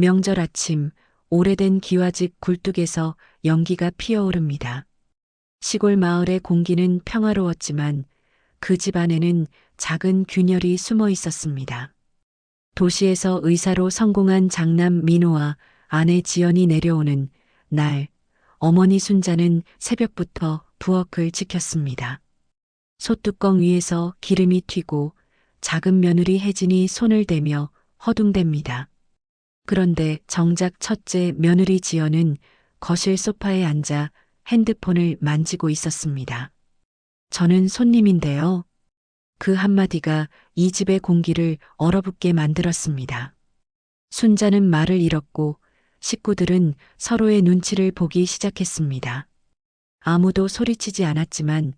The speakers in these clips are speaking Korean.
명절 아침, 오래된 기와집 굴뚝에서 연기가 피어오릅니다. 시골 마을의 공기는 평화로웠지만 그 집 안에는 작은 균열이 숨어 있었습니다. 도시에서 의사로 성공한 장남 민호와 아내 지연이 내려오는 날, 어머니 순자는 새벽부터 부엌을 지켰습니다. 솥뚜껑 위에서 기름이 튀고 작은 며느리 혜진이 손을 대며 허둥댑니다. 그런데 정작 첫째 며느리 지연은 거실 소파에 앉아 핸드폰을 만지고 있었습니다. 저는 손님인데요. 그 한마디가 이 집의 공기를 얼어붙게 만들었습니다. 순자는 말을 잃었고 식구들은 서로의 눈치를 보기 시작했습니다. 아무도 소리치지 않았지만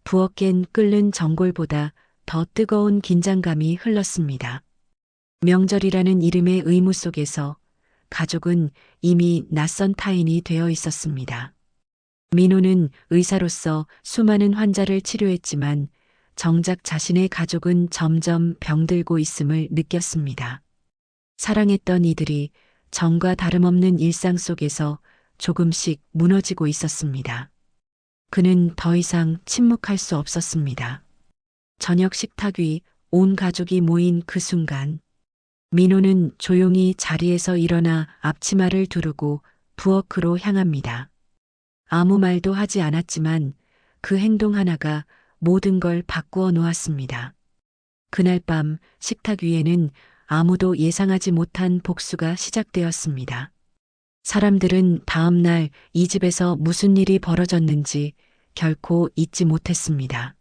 부엌엔 끓는 전골보다 더 뜨거운 긴장감이 흘렀습니다. 명절이라는 이름의 의무 속에서 가족은 이미 낯선 타인이 되어 있었습니다. 민호는 의사로서 수많은 환자를 치료했지만 정작 자신의 가족은 점점 병들고 있음을 느꼈습니다. 사랑했던 이들이 전과 다름없는 일상 속에서 조금씩 무너지고 있었습니다. 그는 더 이상 침묵할 수 없었습니다. 저녁 식탁 위 온 가족이 모인 그 순간, 민호는 조용히 자리에서 일어나 앞치마를 두르고 부엌으로 향합니다. 아무 말도 하지 않았지만 그 행동 하나가 모든 걸 바꾸어 놓았습니다. 그날 밤 식탁 위에는 아무도 예상하지 못한 복수가 시작되었습니다. 사람들은 다음 날 이 집에서 무슨 일이 벌어졌는지 결코 잊지 못했습니다.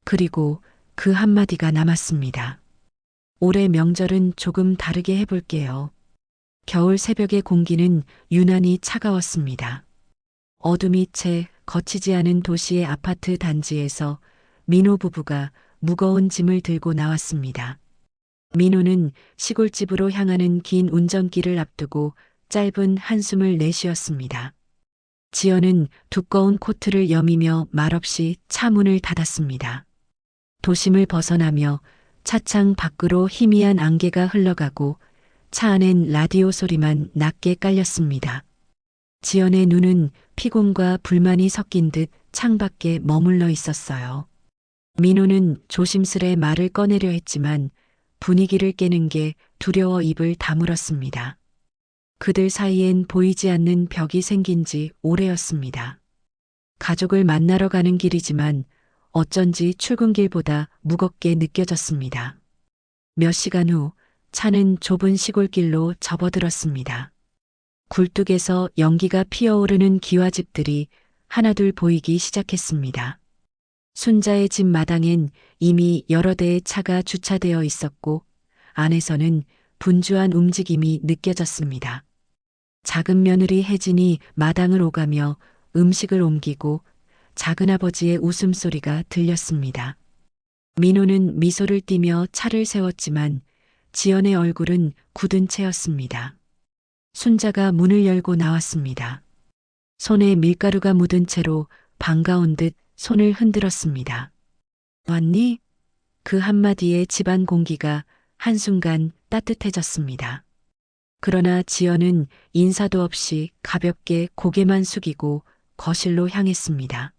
그리고 그 한마디가 남았습니다. 올해 명절은 조금 다르게 해볼게요. 겨울 새벽의 공기는 유난히 차가웠습니다. 어둠이 채 거치지 않은 도시의 아파트 단지에서 민호 부부가 무거운 짐을 들고 나왔습니다. 민호는 시골집으로 향하는 긴 운전길을 앞두고 짧은 한숨을 내쉬었습니다. 지연은 두꺼운 코트를 여미며 말없이 차 문을 닫았습니다. 도심을 벗어나며 차창 밖으로 희미한 안개가 흘러가고 차 안엔 라디오 소리만 낮게 깔렸습니다. 지연의 눈은 피곤과 불만이 섞인 듯 창밖에 머물러 있었어요. 민호는 조심스레 말을 꺼내려 했지만 분위기를 깨는 게 두려워 입을 다물었습니다. 그들 사이엔 보이지 않는 벽이 생긴 지 오래였습니다. 가족을 만나러 가는 길이지만 어쩐지 출근길보다 무겁게 느껴졌습니다. 몇 시간 후 차는 좁은 시골길로 접어들었습니다. 굴뚝에서 연기가 피어오르는 기와집들이 하나둘 보이기 시작했습니다. 순자의 집 마당엔 이미 여러 대의 차가 주차되어 있었고 안에서는 분주한 움직임이 느껴졌습니다. 작은 며느리 혜진이 마당을 오가며 음식을 옮기고 작은아버지의 웃음소리가 들렸습니다. 민호는 미소를 띠며 차를 세웠지만 지연의 얼굴은 굳은 채였습니다. 순자가 문을 열고 나왔습니다. 손에 밀가루가 묻은 채로 반가운 듯 손을 흔들었습니다. 왔니? 그 한마디에 집안 공기가 한순간 따뜻해졌습니다. 그러나 지연은 인사도 없이 가볍게 고개만 숙이고 거실로 향했습니다.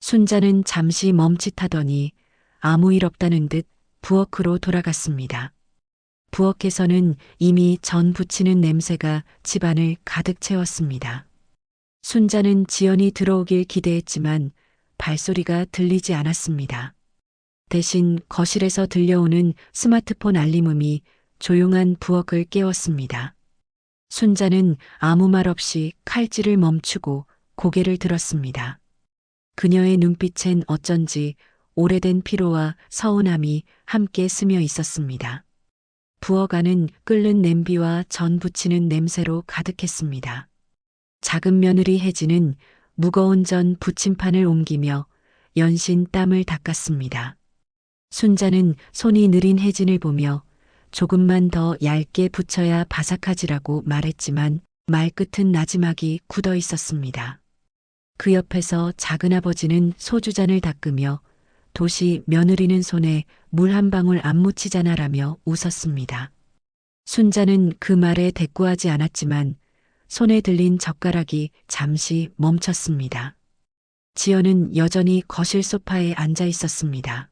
순자는 잠시 멈칫하더니 아무 일 없다는 듯 부엌으로 돌아갔습니다. 부엌에서는 이미 전 부치는 냄새가 집안을 가득 채웠습니다. 순자는 지연이 들어오길 기대했지만 발소리가 들리지 않았습니다. 대신 거실에서 들려오는 스마트폰 알림음이 조용한 부엌을 깨웠습니다. 순자는 아무 말 없이 칼질을 멈추고 고개를 들었습니다. 그녀의 눈빛엔 어쩐지 오래된 피로와 서운함이 함께 스며 있었습니다. 부엌 안은 끓는 냄비와 전 부치는 냄새로 가득했습니다. 작은 며느리 혜진은 무거운 전 부침판을 옮기며 연신 땀을 닦았습니다. 순자는 손이 느린 혜진을 보며 조금만 더 얇게 부쳐야 바삭하지라고 말했지만 말끝은 나지막이 굳어 있었습니다. 그 옆에서 작은아버지는 소주잔을 닦으며 도시 며느리는 손에 물 한 방울 안 묻히잖아라며 웃었습니다. 순자는 그 말에 대꾸하지 않았지만 손에 들린 젓가락이 잠시 멈췄습니다. 지연은 여전히 거실 소파에 앉아 있었습니다.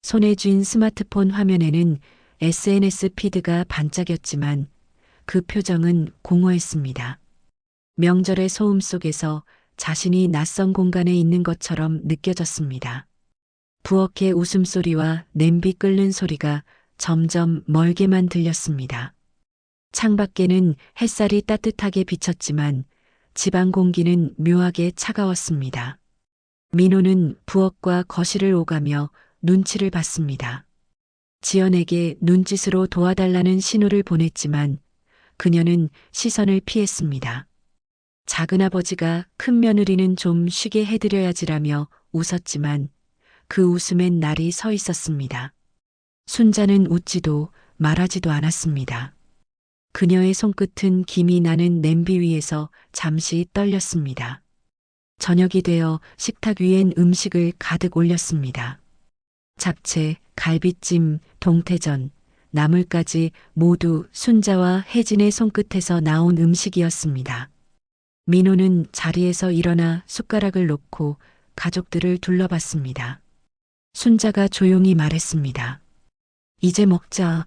손에 쥔 스마트폰 화면에는 SNS 피드가 반짝였지만 그 표정은 공허했습니다. 명절의 소음 속에서 자신이 낯선 공간에 있는 것처럼 느껴졌습니다. 부엌의 웃음소리와 냄비 끓는 소리가 점점 멀게만 들렸습니다. 창밖에는 햇살이 따뜻하게 비쳤지만 집안 공기는 묘하게 차가웠습니다. 민호는 부엌과 거실을 오가며 눈치를 봤습니다. 지연에게 눈짓으로 도와달라는 신호를 보냈지만 그녀는 시선을 피했습니다. 작은아버지가 큰며느리는 좀 쉬게 해드려야지라며 웃었지만 그 웃음엔 날이 서 있었습니다. 순자는 웃지도 말하지도 않았습니다. 그녀의 손끝은 김이 나는 냄비 위에서 잠시 떨렸습니다. 저녁이 되어 식탁 위엔 음식을 가득 올렸습니다. 잡채, 갈비찜, 동태전, 나물까지 모두 순자와 혜진의 손끝에서 나온 음식이었습니다. 민호는 자리에서 일어나 숟가락을 놓고 가족들을 둘러봤습니다. 순자가 조용히 말했습니다. 이제 먹자.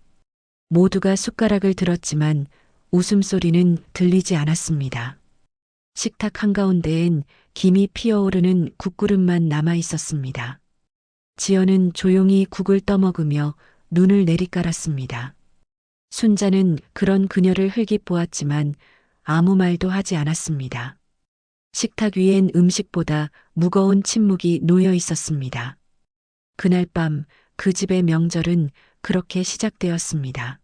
모두가 숟가락을 들었지만 웃음소리는 들리지 않았습니다. 식탁 한가운데엔 김이 피어오르는 국그릇만 남아 있었습니다. 지연은 조용히 국을 떠먹으며 눈을 내리깔았습니다. 순자는 그런 그녀를 흘깃보았지만 아무 말도 하지 않았습니다. 식탁 위엔 음식보다 무거운 침묵이 놓여 있었습니다. 그날 밤 그 집의 명절은 그렇게 시작되었습니다.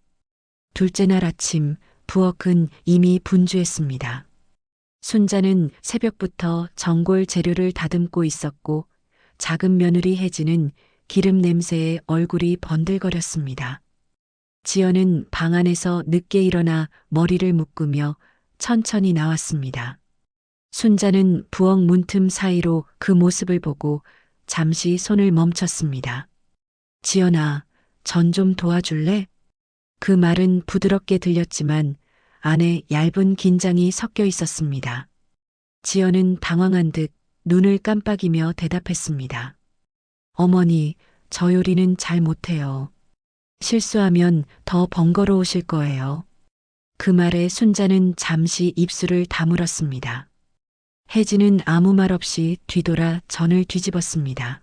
둘째 날 아침 부엌은 이미 분주했습니다. 순자는 새벽부터 전골 재료를 다듬고 있었고 작은 며느리 혜진은 기름 냄새에 얼굴이 번들거렸습니다. 지연은 방 안에서 늦게 일어나 머리를 묶으며 천천히 나왔습니다. 순자는 부엌 문틈 사이로 그 모습을 보고 잠시 손을 멈췄습니다. 지연아, 전 좀 도와줄래? 그 말은 부드럽게 들렸지만 안에 얇은 긴장이 섞여 있었습니다. 지연은 당황한 듯 눈을 깜빡이며 대답했습니다. 어머니, 저 요리는 잘 못해요. 실수하면 더 번거로우실 거예요. 그 말에 순자는 잠시 입술을 다물었습니다. 혜진은 아무 말 없이 뒤돌아 전을 뒤집었습니다.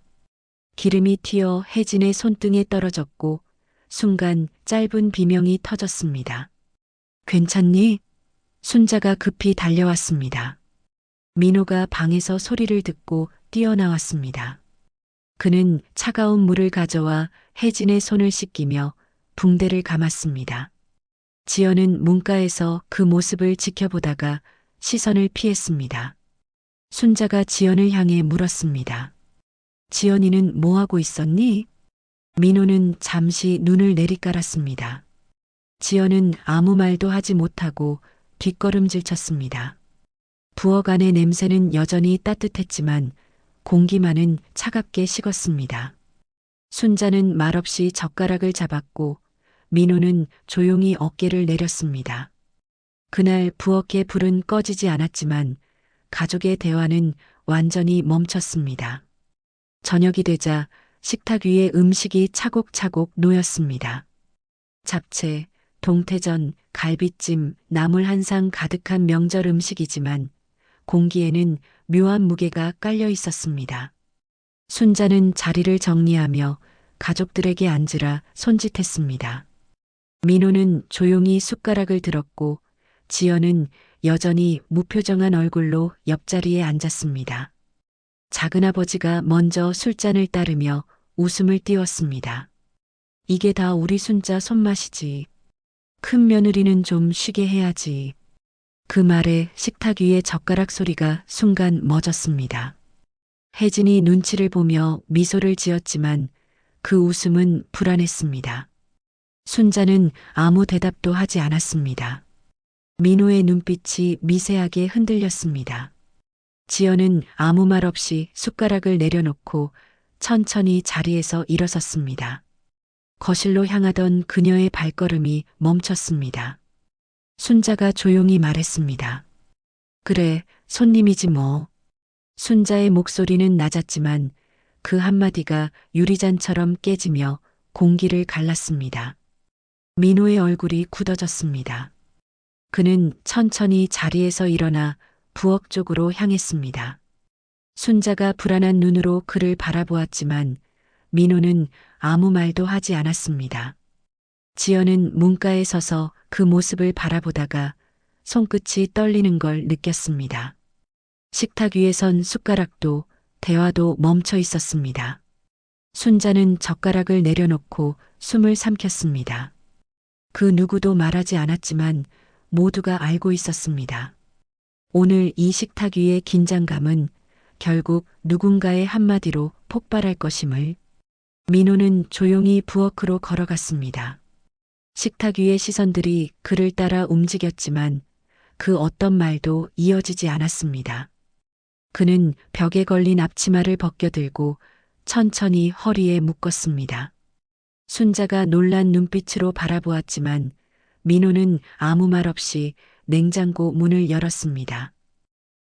기름이 튀어 혜진의 손등에 떨어졌고 순간 짧은 비명이 터졌습니다. 괜찮니? 순자가 급히 달려왔습니다. 민호가 방에서 소리를 듣고 뛰어나왔습니다. 그는 차가운 물을 가져와 혜진의 손을 씻기며 붕대를 감았습니다. 지연은 문가에서 그 모습을 지켜보다가 시선을 피했습니다. 순자가 지연을 향해 물었습니다. 지연이는 뭐 하고 있었니? 민호는 잠시 눈을 내리깔았습니다. 지연은 아무 말도 하지 못하고 뒷걸음질 쳤습니다. 부엌 안의 냄새는 여전히 따뜻했지만 공기만은 차갑게 식었습니다. 순자는 말없이 젓가락을 잡았고 민호는 조용히 어깨를 내렸습니다. 그날 부엌의 불은 꺼지지 않았지만 가족의 대화는 완전히 멈췄습니다. 저녁이 되자 식탁 위에 음식이 차곡차곡 놓였습니다. 잡채, 동태전, 갈비찜, 나물 한 상 가득한 명절 음식이지만 공기에는 묘한 무게가 깔려 있었습니다. 순자는 자리를 정리하며 가족들에게 앉으라 손짓했습니다. 민호는 조용히 숟가락을 들었고 지연은 여전히 무표정한 얼굴로 옆자리에 앉았습니다. 작은아버지가 먼저 술잔을 따르며 웃음을 띄웠습니다. 이게 다 우리 순자 손맛이지. 큰 며느리는 좀 쉬게 해야지. 그 말에 식탁 위의 젓가락 소리가 순간 멎었습니다. 혜진이 눈치를 보며 미소를 지었지만 그 웃음은 불안했습니다. 순자는 아무 대답도 하지 않았습니다. 민호의 눈빛이 미세하게 흔들렸습니다. 지연은 아무 말 없이 숟가락을 내려놓고 천천히 자리에서 일어섰습니다. 거실로 향하던 그녀의 발걸음이 멈췄습니다. 순자가 조용히 말했습니다. 그래, 손님이지 뭐. 순자의 목소리는 낮았지만 그 한마디가 유리잔처럼 깨지며 공기를 갈랐습니다. 민호의 얼굴이 굳어졌습니다. 그는 천천히 자리에서 일어나 부엌 쪽으로 향했습니다. 순자가 불안한 눈으로 그를 바라보았지만 민호는 아무 말도 하지 않았습니다. 지연은 문가에 서서 그 모습을 바라보다가 손끝이 떨리는 걸 느꼈습니다. 식탁 위에 선 숟가락도 대화도 멈춰 있었습니다. 순자는 젓가락을 내려놓고 숨을 삼켰습니다. 그 누구도 말하지 않았지만 모두가 알고 있었습니다. 오늘 이 식탁 위의 긴장감은 결국 누군가의 한마디로 폭발할 것임을. 민호는 조용히 부엌으로 걸어갔습니다. 식탁 위의 시선들이 그를 따라 움직였지만 그 어떤 말도 이어지지 않았습니다. 그는 벽에 걸린 앞치마를 벗겨들고 천천히 허리에 묶었습니다. 순자가 놀란 눈빛으로 바라보았지만 민호는 아무 말 없이 냉장고 문을 열었습니다.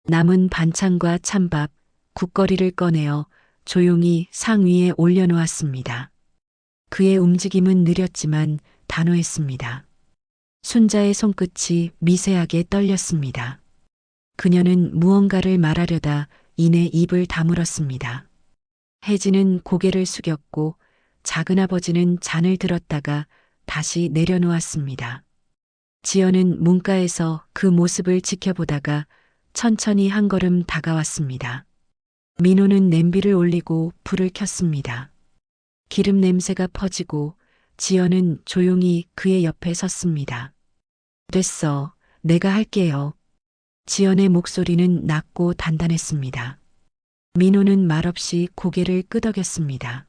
남은 반찬과 찬밥, 국거리를 꺼내어 조용히 상 위에 올려놓았습니다. 그의 움직임은 느렸지만 단호했습니다. 순자의 손끝이 미세하게 떨렸습니다. 그녀는 무언가를 말하려다 이내 입을 다물었습니다. 혜진은 고개를 숙였고 작은아버지는 잔을 들었다가 다시 내려놓았습니다. 지연은 문가에서 그 모습을 지켜보다가 천천히 한 걸음 다가왔습니다. 민호는 냄비를 올리고 불을 켰습니다. 기름 냄새가 퍼지고 지연은 조용히 그의 옆에 섰습니다. 됐어. 내가 할게요. 지연의 목소리는 낮고 단단했습니다. 민호는 말없이 고개를 끄덕였습니다.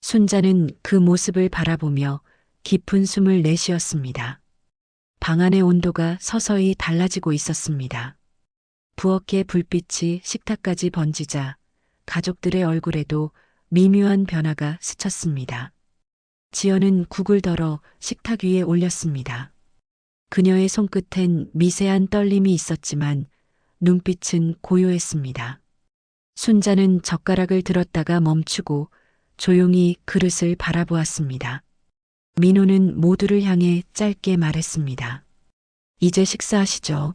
순자는 그 모습을 바라보며 깊은 숨을 내쉬었습니다. 방 안의 온도가 서서히 달라지고 있었습니다. 부엌의 불빛이 식탁까지 번지자 가족들의 얼굴에도 미묘한 변화가 스쳤습니다. 지연은 국을 덜어 식탁 위에 올렸습니다. 그녀의 손끝엔 미세한 떨림이 있었지만 눈빛은 고요했습니다. 순자는 젓가락을 들었다가 멈추고 조용히 그릇을 바라보았습니다. 민호는 모두를 향해 짧게 말했습니다. 이제 식사하시죠.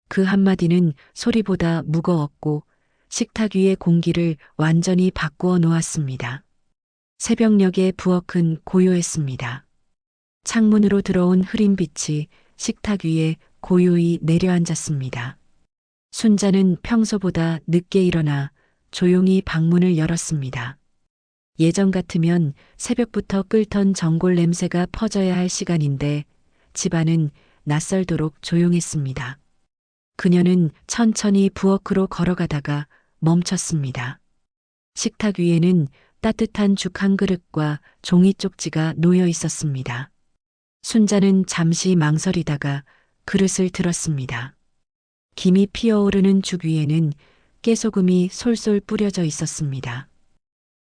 그 한마디는 소리보다 무거웠고 식탁 위의 공기를 완전히 바꾸어 놓았습니다. 새벽녘의 부엌은 고요했습니다. 창문으로 들어온 흐린 빛이 식탁 위에 고요히 내려앉았습니다. 순자는 평소보다 늦게 일어나 조용히 방문을 열었습니다. 예전 같으면 새벽부터 끓던 전골 냄새가 퍼져야 할 시간인데 집안은 낯설도록 조용했습니다. 그녀는 천천히 부엌으로 걸어가다가 멈췄습니다. 식탁 위에는 따뜻한 죽 한 그릇과 종이 쪽지가 놓여 있었습니다. 순자는 잠시 망설이다가 그릇을 들었습니다. 김이 피어오르는 죽 위에는 깨소금이 솔솔 뿌려져 있었습니다.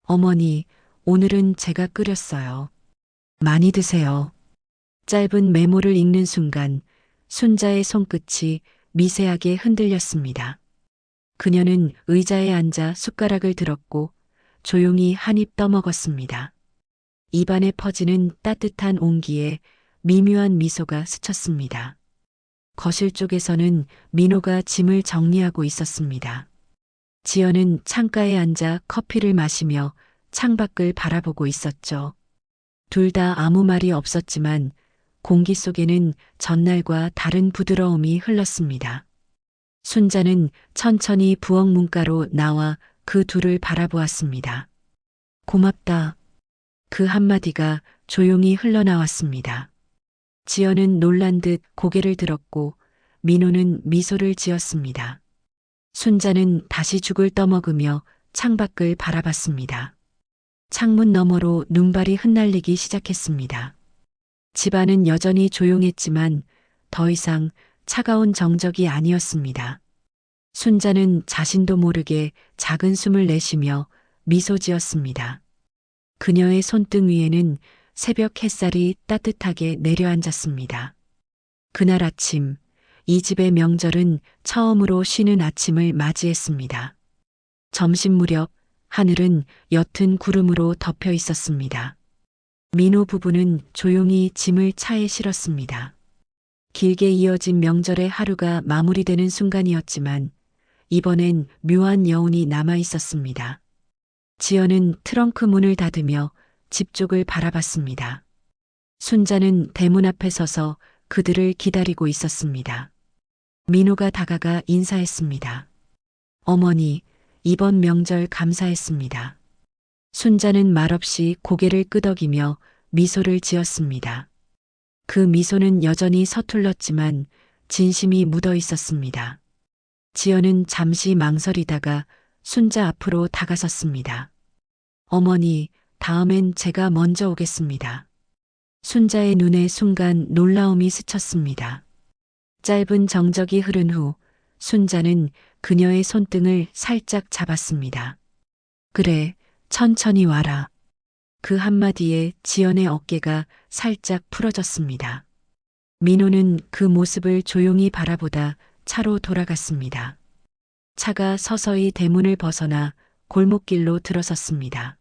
어머니, 오늘은 제가 끓였어요. 많이 드세요. 짧은 메모를 읽는 순간 순자의 손끝이 미세하게 흔들렸습니다. 그녀는 의자에 앉아 숟가락을 들었고 조용히 한 입 떠먹었습니다. 입안에 퍼지는 따뜻한 온기에 미묘한 미소가 스쳤습니다. 거실 쪽에서는 민호가 짐을 정리하고 있었습니다. 지연은 창가에 앉아 커피를 마시며 창밖을 바라보고 있었죠. 둘 다 아무 말이 없었지만 공기 속에는 전날과 다른 부드러움이 흘렀습니다. 순자는 천천히 부엌 문가로 나와 그 둘을 바라보았습니다. 고맙다. 그 한마디가 조용히 흘러나왔습니다. 지연은 놀란 듯 고개를 들었고 민호는 미소를 지었습니다. 순자는 다시 죽을 떠먹으며 창밖을 바라봤습니다. 창문 너머로 눈발이 흩날리기 시작했습니다. 집안은 여전히 조용했지만 더 이상 차가운 정적이 아니었습니다. 순자는 자신도 모르게 작은 숨을 내쉬며 미소 지었습니다. 그녀의 손등 위에는 새벽 햇살이 따뜻하게 내려앉았습니다. 그날 아침, 이 집의 명절은 처음으로 쉬는 아침을 맞이했습니다. 점심 무렵 하늘은 옅은 구름으로 덮여 있었습니다. 민호 부부는 조용히 짐을 차에 실었습니다. 길게 이어진 명절의 하루가 마무리되는 순간이었지만 이번엔 묘한 여운이 남아 있었습니다. 지연은 트렁크 문을 닫으며 집 쪽을 바라봤습니다. 순자는 대문 앞에 서서 그들을 기다리고 있었습니다. 민호가 다가가 인사했습니다. 어머니, 이번 명절 감사했습니다. 순자는 말없이 고개를 끄덕이며 미소를 지었습니다. 그 미소는 여전히 서툴렀지만 진심이 묻어 있었습니다. 지연은 잠시 망설이다가 순자 앞으로 다가섰습니다. 어머니, 다음엔 제가 먼저 오겠습니다. 순자의 눈에 순간 놀라움이 스쳤습니다. 짧은 정적이 흐른 후 순자는 그녀의 손등을 살짝 잡았습니다. 그래, 천천히 와라. 그 한마디에 지연의 어깨가 살짝 풀어졌습니다. 민호는 그 모습을 조용히 바라보다 차로 돌아갔습니다. 차가 서서히 대문을 벗어나 골목길로 들어섰습니다.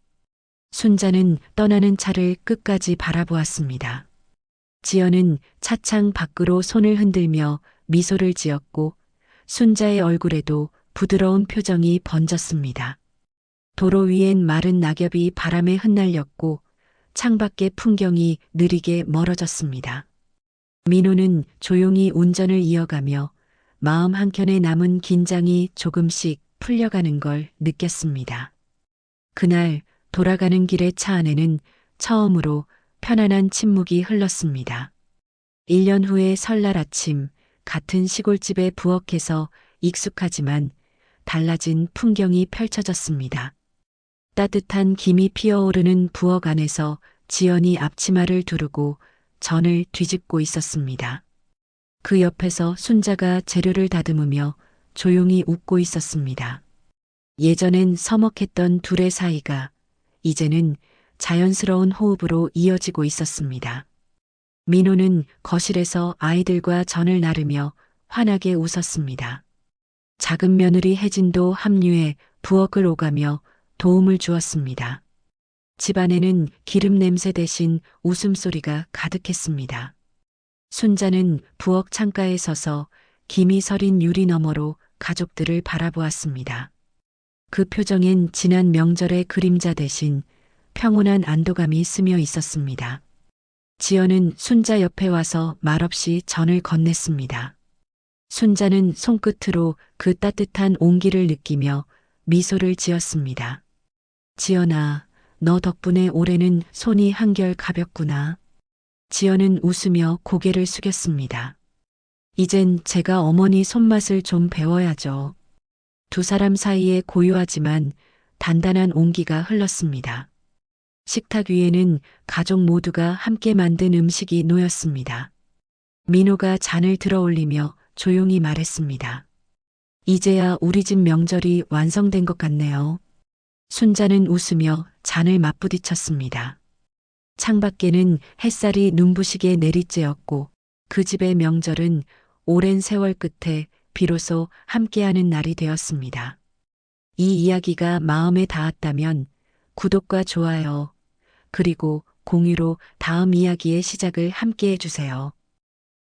순자는 떠나는 차를 끝까지 바라보았습니다. 지연은 차창 밖으로 손을 흔들며 미소를 지었고 순자의 얼굴에도 부드러운 표정이 번졌습니다. 도로 위엔 마른 낙엽이 바람에 흩날렸고 창밖의 풍경이 느리게 멀어졌습니다. 민호는 조용히 운전을 이어가며 마음 한켠에 남은 긴장이 조금씩 풀려가는 걸 느꼈습니다. 그날 돌아가는 길의 차 안에는 처음으로 편안한 침묵이 흘렀습니다. 1년 후의 설날 아침, 같은 시골집에 부엌에서 익숙하지만 달라진 풍경이 펼쳐졌습니다. 따뜻한 김이 피어오르는 부엌 안에서 지연이 앞치마를 두르고 전을 뒤집고 있었습니다. 그 옆에서 순자가 재료를 다듬으며 조용히 웃고 있었습니다. 예전엔 서먹했던 둘의 사이가 이제는 자연스러운 호흡으로 이어지고 있었습니다. 민호는 거실에서 아이들과 전을 나르며 환하게 웃었습니다. 작은 며느리 혜진도 합류해 부엌을 오가며 도움을 주었습니다. 집안에는 기름 냄새 대신 웃음소리가 가득했습니다. 순자는 부엌 창가에 서서 김이 서린 유리 너머로 가족들을 바라보았습니다. 그 표정엔 지난 명절의 그림자 대신 평온한 안도감이 스며 있었습니다. 지연은 순자 옆에 와서 말없이 전을 건넸습니다. 순자는 손끝으로 그 따뜻한 온기를 느끼며 미소를 지었습니다. 지연아, 너 덕분에 올해는 손이 한결 가볍구나. 지연은 웃으며 고개를 숙였습니다. 이젠 제가 어머니 손맛을 좀 배워야죠. 두 사람 사이에 고요하지만 단단한 온기가 흘렀습니다. 식탁 위에는 가족 모두가 함께 만든 음식이 놓였습니다. 민호가 잔을 들어 올리며 조용히 말했습니다. 이제야 우리 집 명절이 완성된 것 같네요. 순자는 웃으며 잔을 맞부딪혔습니다. 창밖에는 햇살이 눈부시게 내리쬐었고 그 집의 명절은 오랜 세월 끝에 비로소 함께하는 날이 되었습니다. 이 이야기가 마음에 닿았다면 구독과 좋아요, 그리고 공유로 다음 이야기의 시작을 함께 해주세요.